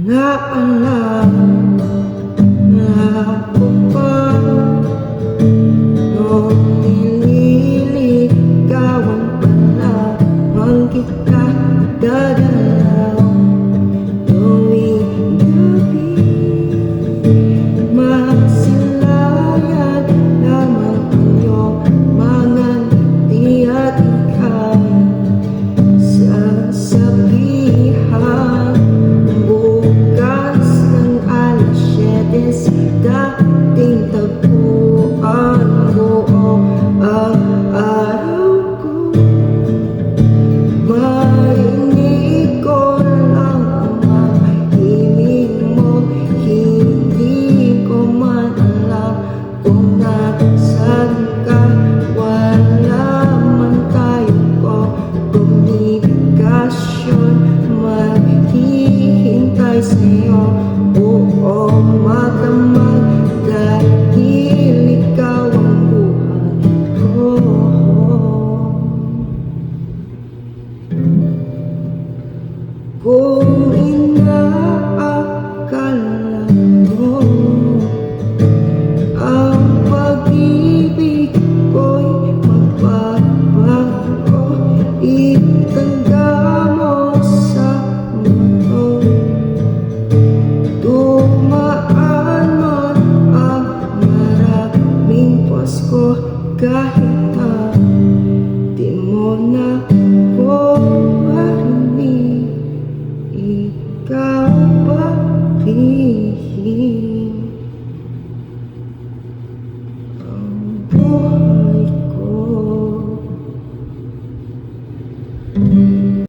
Naalam na ako pa noong nililigawan pa lamang kita gagalaw tuwing gabi. Masilayan lamang iyong mga ngiti at ika'y sasabihan bukas ng alas 7 dating tagpuan mo ang araw ko. Marinig ko lang ang mga himig mo, hindi ko man alam kung nasaan ka. Wala man tayong komunikasyon, maghihintay sa'yo buong magdamag dahil ikaw ang buhay ko. Kung